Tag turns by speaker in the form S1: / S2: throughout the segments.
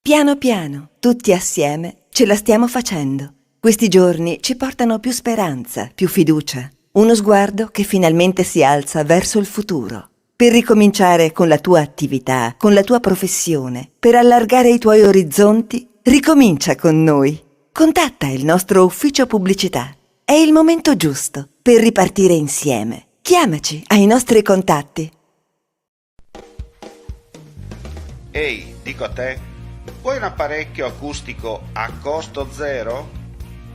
S1: Piano piano, tutti assieme, ce la stiamo facendo. Questi giorni ci portano più speranza, più fiducia. Uno sguardo che finalmente si alza verso il futuro. Per ricominciare con la tua attività, con la tua professione, per allargare i tuoi orizzonti, ricomincia con noi. Contatta il nostro ufficio pubblicità. È il momento giusto per ripartire insieme. Chiamaci ai nostri contatti.
S2: Ehi, dico a te, vuoi un apparecchio acustico a costo zero?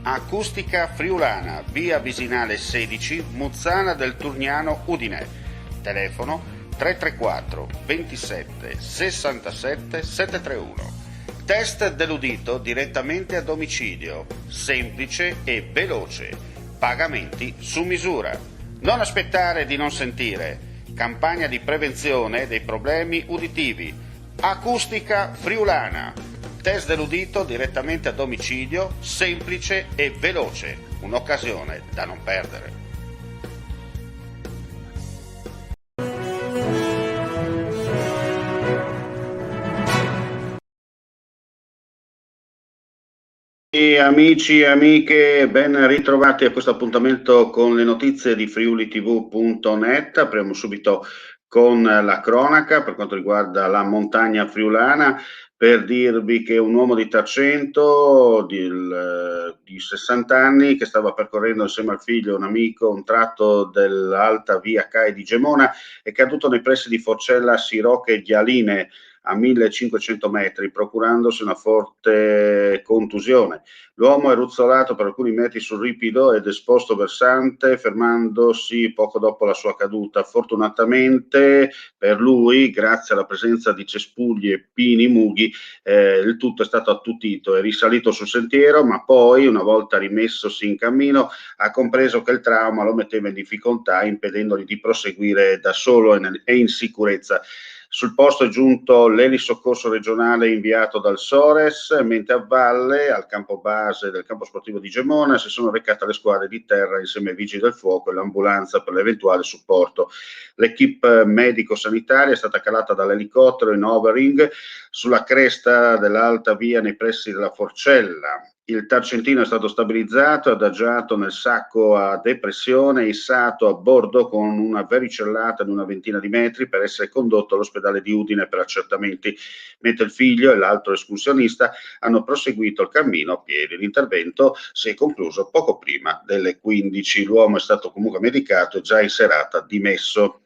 S2: Acustica Friulana, via Visinale 16, Muzzana del Turniano, Udine. Telefono 334 27 67 731. Test dell'udito direttamente a domicilio, semplice e veloce. Pagamenti su misura. Non aspettare di non sentire. Campagna di prevenzione dei problemi uditivi. Acustica Friulana. Test dell'udito direttamente a domicilio, semplice e veloce. Un'occasione da non perdere. E amici e amiche, ben ritrovati a questo appuntamento con le notizie di friulitv.net. Apriamo subito con la cronaca per quanto riguarda la montagna friulana, per dirvi che un uomo di Tacento di 60 anni che stava percorrendo insieme al figlio e un amico un tratto dell'alta via CAI di Gemona è caduto nei pressi di Forcella Siroche Ghialine a 1500 metri, procurandosi una forte contusione. L'uomo è ruzzolato per alcuni metri sul ripido ed esposto versante, fermandosi poco dopo la sua caduta. Fortunatamente per lui, grazie alla presenza di cespugli e pini mughi, il tutto è stato attutito. È risalito sul sentiero, ma poi, una volta rimessosi in cammino, ha compreso che il trauma lo metteva in difficoltà, impedendogli di proseguire da solo e in sicurezza. Sul posto è giunto l'elisoccorso regionale inviato dal Sores, mentre a valle, al campo base del campo sportivo di Gemona, si sono recate le squadre di terra insieme ai vigili del fuoco e l'ambulanza per l'eventuale supporto. L'equipe medico-sanitaria è stata calata dall'elicottero in overing sulla cresta dell'alta via nei pressi della Forcella. Il tarcentino è stato stabilizzato e adagiato nel sacco a depressione e issato a bordo con una vericellata di una ventina di metri per essere condotto all'ospedale di Udine per accertamenti, mentre il figlio e l'altro escursionista hanno proseguito il cammino a piedi. L'intervento si è concluso poco prima delle 15. L'uomo è stato comunque medicato e già in serata dimesso.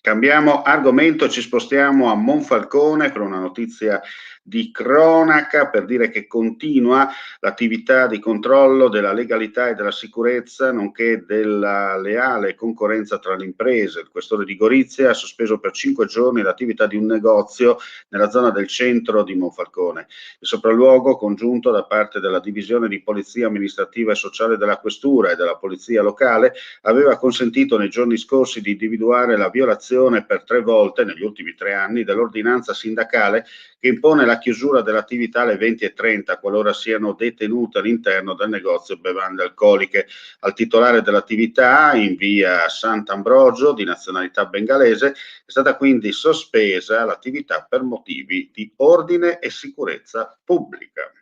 S2: Cambiamo argomento, ci spostiamo a Monfalcone per una notizia di cronaca, per dire che continua l'attività di controllo della legalità e della sicurezza, nonché della leale concorrenza tra le imprese. Il questore di Gorizia ha sospeso per 5 giorni l'attività di un negozio nella zona del centro di Monfalcone. Il sopralluogo congiunto da parte della divisione di polizia amministrativa e sociale della questura e della polizia locale aveva consentito nei giorni scorsi di individuare la violazione per 3 volte negli ultimi 3 anni dell'ordinanza sindacale che impone la chiusura dell'attività alle 20:30 qualora siano detenute all'interno del negozio bevande alcoliche. Al titolare dell'attività in via Sant'Ambrogio, di nazionalità bengalese, è stata quindi sospesa l'attività per motivi di ordine e sicurezza pubblica.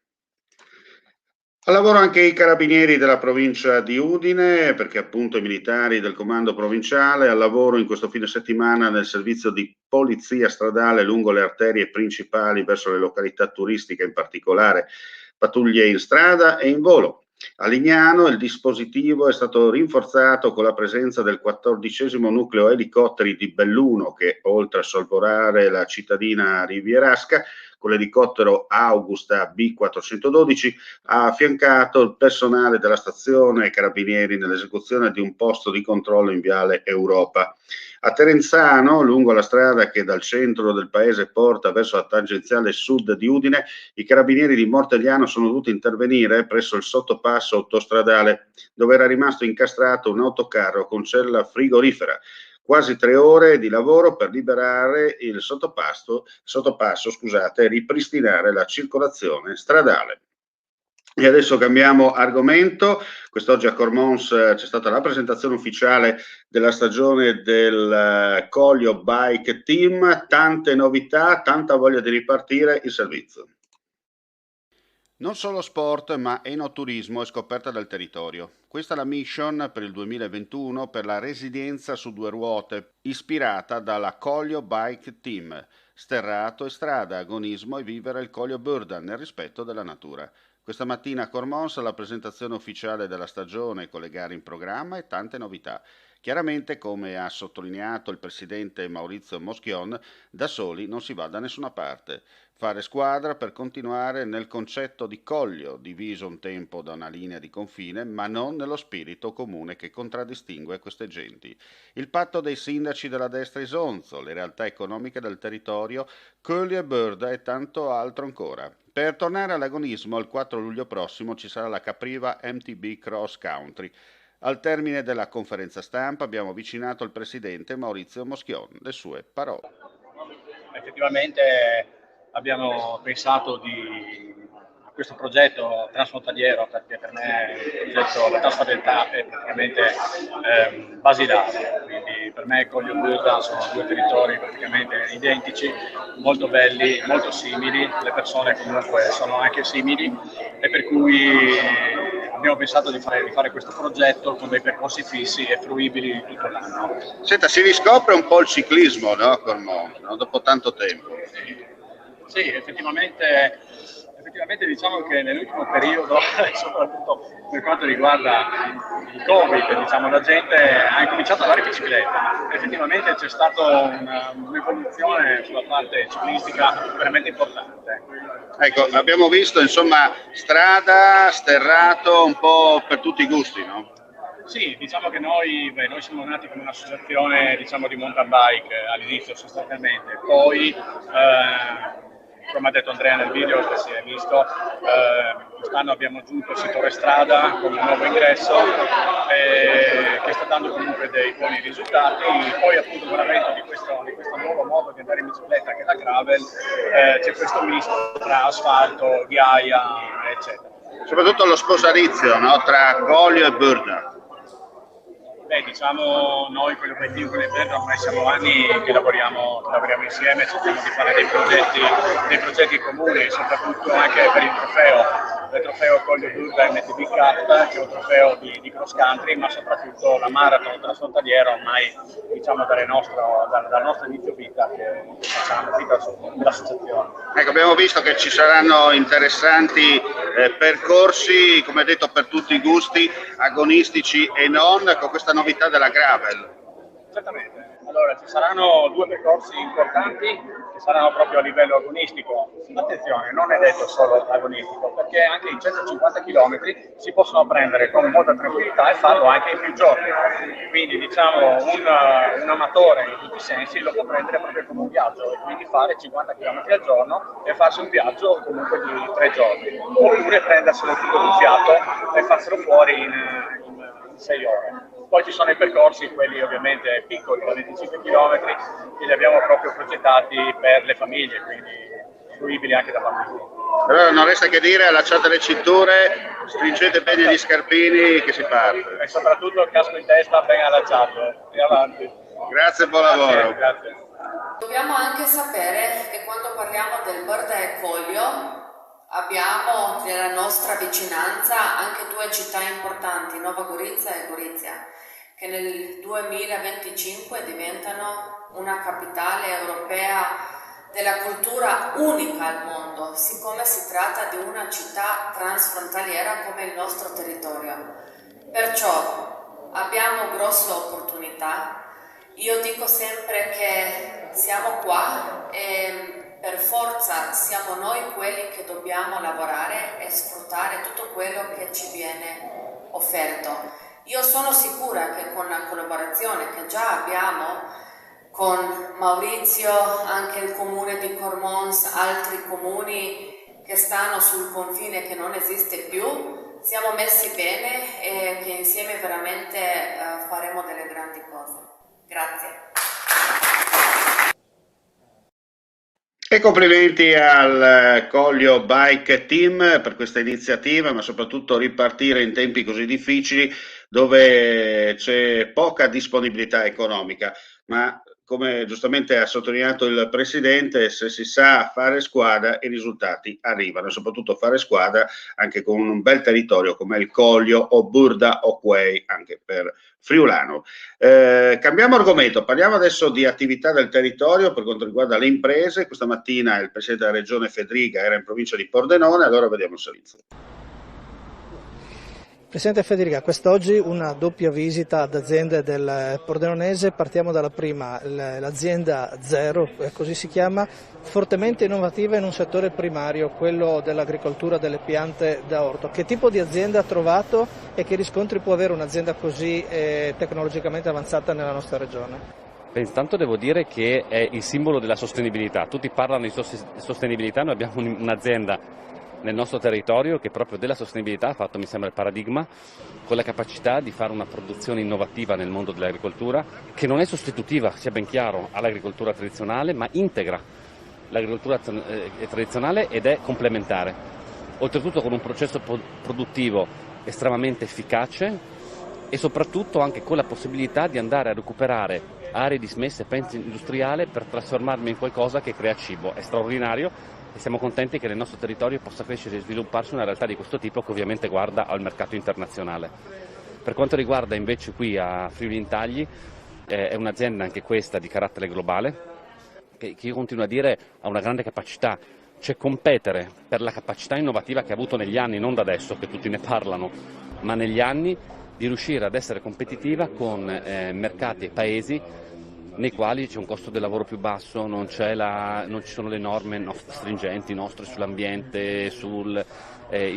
S2: Al lavoro anche i carabinieri della provincia di Udine, perché appunto i militari del comando provinciale al lavoro in questo fine settimana nel servizio di polizia stradale lungo le arterie principali verso le località turistiche, in particolare pattuglie in strada e in volo. A Lignano il dispositivo è stato rinforzato con la presenza del 14° nucleo elicotteri di Belluno che, oltre a sorvolare la cittadina rivierasca, con l'elicottero Augusta B412 ha affiancato il personale della stazione e carabinieri nell'esecuzione di un posto di controllo in viale Europa. A Terenzano, lungo la strada che dal centro del paese porta verso la tangenziale sud di Udine, i carabinieri di Mortegliano sono dovuti intervenire presso il sottopasso autostradale, dove era rimasto incastrato un autocarro con cella frigorifera. Quasi 3 ore di lavoro per liberare il sottopasso, e ripristinare la circolazione stradale. E adesso cambiamo argomento. Quest'oggi a Cormons c'è stata la presentazione ufficiale della stagione del Collio Bike Team, tante novità, tanta voglia di ripartire il servizio. Non solo sport, ma enoturismo e scoperta del territorio. Questa è la mission per il 2021 per la resilienza su due ruote, ispirata dalla Collio Bike Team. Sterrato e strada, agonismo e vivere il Collio Burda nel rispetto della natura. Questa mattina a Cormons la presentazione ufficiale della stagione con le gare in programma e tante novità. Chiaramente, come ha sottolineato il presidente Maurizio Moschion, da soli non si va da nessuna parte. Fare squadra per continuare nel concetto di Collio, diviso un tempo da una linea di confine, ma non nello spirito comune che contraddistingue queste genti. Il patto dei sindaci della destra Isonzo, le realtà economiche del territorio, Collio e Burda e tanto altro ancora. Per tornare all'agonismo, il 4 luglio prossimo ci sarà la capriva MTB Cross Country. Al termine della conferenza stampa abbiamo avvicinato il presidente Maurizio Moschion, le sue parole.
S3: Effettivamente abbiamo pensato a questo progetto transfrontaliero perché per me il progetto la trasfrontalità è praticamente basilare, quindi per me Collio e Burda sono due territori praticamente identici, molto belli, molto simili, le persone comunque sono anche simili e per cui abbiamo pensato di fare questo progetto con dei percorsi fissi e fruibili tutto l'anno.
S2: Senta, si riscopre un po' il ciclismo, no, Cormons, no? Dopo tanto tempo.
S3: Sì, effettivamente diciamo che nell'ultimo periodo, soprattutto per quanto riguarda il Covid, diciamo, la gente ha incominciato ad andare in bicicletta. Effettivamente c'è stata un'evoluzione sulla parte ciclistica veramente importante.
S2: Ecco, abbiamo visto insomma strada, sterrato, un po' per tutti i gusti, no?
S3: Sì, diciamo che noi siamo nati come un'associazione diciamo, di mountain bike all'inizio sostanzialmente, poi come ha detto Andrea nel video che si è visto, quest'anno abbiamo aggiunto il settore strada come un nuovo ingresso che sta dando comunque dei buoni risultati. Poi appunto con l'avvento di questo nuovo modo di andare in bicicletta che è la gravel, c'è questo misto tra asfalto, ghiaia, eccetera.
S2: Soprattutto lo sposalizio, no? Tra Collio e Burda.
S3: Diciamo noi con l'obiettivo con il Verde ormai siamo anni che lavoriamo insieme, cerchiamo di fare dei progetti comuni, soprattutto anche per il trofeo Collio Burda MTB Cup, che è un trofeo di cross country, ma soprattutto la marathon transfrontaliera ormai diciamo dal nostro inizio vita che facciamo vita dell'associazione.
S2: Ecco, abbiamo visto che ci saranno interessanti percorsi, come detto, per tutti i gusti, agonistici e non, con questa novità della gravel.
S3: Certamente. Allora, ci saranno due percorsi importanti che saranno proprio a livello agonistico. Attenzione, non è detto solo agonistico, perché anche i 150 km si possono prendere con molta tranquillità e farlo anche in più giorni. Quindi diciamo un amatore in tutti i sensi lo può prendere proprio come un viaggio e quindi fare 50 km al giorno e farsi un viaggio comunque di 3 giorni. Oppure prenderselo tutto d'un fiato e farselo fuori in 6 ore. Poi ci sono i percorsi, quelli ovviamente piccoli, da 25 km, che li abbiamo proprio progettati per le famiglie, quindi fruibili anche da bambini.
S2: Allora non resta che dire, allacciate le cinture, stringete bene gli scarpini che si parte.
S3: E soprattutto il casco in testa ben allacciato e avanti.
S2: Grazie e buon lavoro.
S3: Grazie.
S4: Dobbiamo anche sapere che quando parliamo del Burda e Collio abbiamo nella nostra vicinanza anche due città importanti, Nova Gorizia e Gorizia, che nel 2025 diventano una capitale europea della cultura unica al mondo, siccome si tratta di una città transfrontaliera come il nostro territorio. Perciò abbiamo grosse opportunità. Io dico sempre che siamo qua e per forza siamo noi quelli che dobbiamo lavorare e sfruttare tutto quello che ci viene offerto. Io sono sicura che con la collaborazione che già abbiamo con Maurizio, anche il comune di Cormons, altri comuni che stanno sul confine che non esiste più, siamo messi bene e che insieme veramente faremo delle grandi cose. Grazie.
S2: E complimenti al Collio Bike Team per questa iniziativa, ma soprattutto ripartire in tempi così difficili dove c'è poca disponibilità economica, ma come giustamente ha sottolineato il Presidente, se si sa fare squadra i risultati arrivano, e soprattutto fare squadra anche con un bel territorio come il Coglio o Burda o Quei, anche per Friulano. Cambiamo argomento, parliamo adesso di attività del territorio per quanto riguarda le imprese. Questa mattina il Presidente della Regione Fedriga era in provincia di Pordenone, allora vediamo il servizio.
S5: Presidente Federica, quest'oggi una doppia visita ad aziende del Pordenonese. Partiamo dalla prima, l'azienda Zero, così si chiama, fortemente innovativa in un settore primario, quello dell'agricoltura delle piante da orto. Che tipo di azienda ha trovato e che riscontri può avere un'azienda così tecnologicamente avanzata nella nostra regione?
S6: Intanto devo dire che è il simbolo della sostenibilità. Tutti parlano di sostenibilità, noi abbiamo un'azienda nel nostro territorio che proprio della sostenibilità ha fatto, mi sembra, il paradigma, con la capacità di fare una produzione innovativa nel mondo dell'agricoltura che non è sostitutiva, sia ben chiaro, all'agricoltura tradizionale, ma integra l'agricoltura tradizionale ed è complementare. Oltretutto con un processo produttivo estremamente efficace e soprattutto anche con la possibilità di andare a recuperare aree dismesse, pensi industriale, per trasformarmi in qualcosa che crea cibo. È straordinario. E siamo contenti che nel nostro territorio possa crescere e svilupparsi una realtà di questo tipo che ovviamente guarda al mercato internazionale. Per quanto riguarda invece qui a Friuli Intagli, è un'azienda anche questa di carattere globale, che io continuo a dire ha una grande capacità, cioè competere per la capacità innovativa che ha avuto negli anni, non da adesso che tutti ne parlano, ma negli anni di riuscire ad essere competitiva con mercati e paesi nei quali c'è un costo del lavoro più basso, non ci sono le norme stringenti nostre sull'ambiente, sui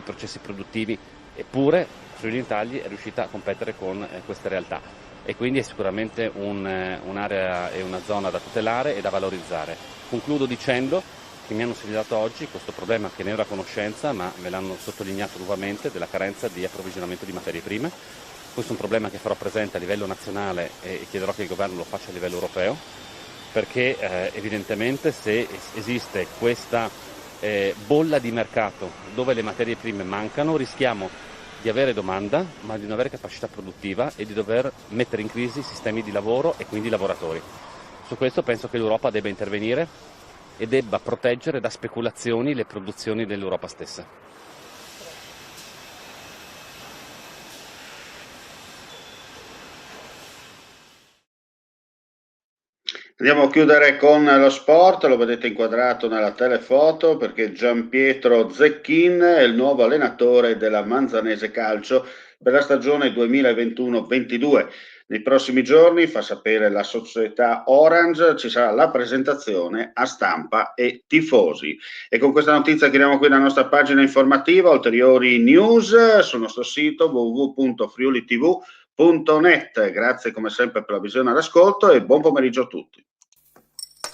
S6: processi produttivi, eppure Friuli Intagli è riuscita a competere con queste realtà e quindi è sicuramente un'area e una zona da tutelare e da valorizzare. Concludo dicendo che mi hanno segnalato oggi questo problema che ne ero a conoscenza, ma me l'hanno sottolineato nuovamente, della carenza di approvvigionamento di materie prime. Questo è un problema che farò presente a livello nazionale e chiederò che il governo lo faccia a livello europeo, perché evidentemente se esiste questa bolla di mercato dove le materie prime mancano, rischiamo di avere domanda ma di non avere capacità produttiva e di dover mettere in crisi sistemi di lavoro e quindi i lavoratori. Su questo penso che l'Europa debba intervenire e debba proteggere da speculazioni le produzioni dell'Europa stessa.
S2: Andiamo a chiudere con lo sport, lo vedete inquadrato nella telefoto perché Gianpietro Zecchin è il nuovo allenatore della Manzanese Calcio per la stagione 2021-22. Nei prossimi giorni, fa sapere la società Orange, ci sarà la presentazione a stampa e tifosi. E con questa notizia chiudiamo qui la nostra pagina informativa. Ulteriori news sul nostro sito www.friulitv.net. Grazie come sempre per la visione e l'ascolto e buon pomeriggio a tutti.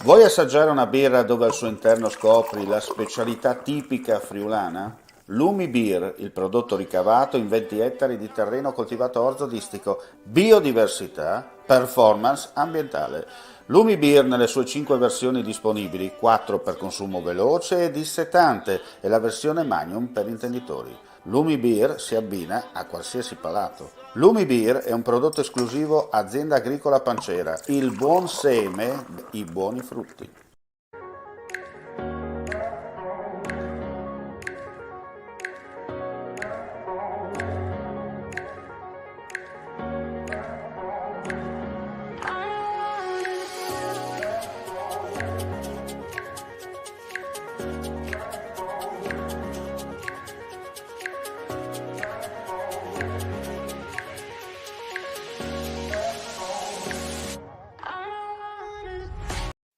S2: Vuoi assaggiare una birra dove al suo interno scopri la specialità tipica friulana? Lumi Beer, il prodotto ricavato in 20 ettari di terreno coltivato a orzo distico, biodiversità, performance ambientale. Lumi Beer nelle sue 5 versioni disponibili, 4 per consumo veloce e dissetante e la versione Magnum per intenditori. Lumi Beer si abbina a qualsiasi palato. Lumi Beer è un prodotto esclusivo Azienda Agricola Pancera, il buon seme, i buoni frutti.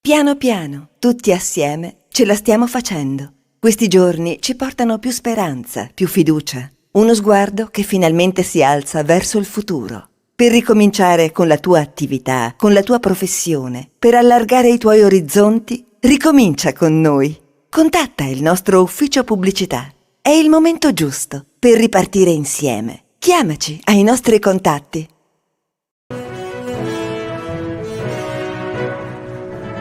S1: Piano piano, tutti assieme, ce la stiamo facendo. Questi giorni ci portano più speranza, più fiducia. Uno sguardo che finalmente si alza verso il futuro. Per ricominciare con la tua attività, con la tua professione, per allargare i tuoi orizzonti, ricomincia con noi. Contatta il nostro ufficio pubblicità. È il momento giusto per ripartire insieme. Chiamaci ai nostri contatti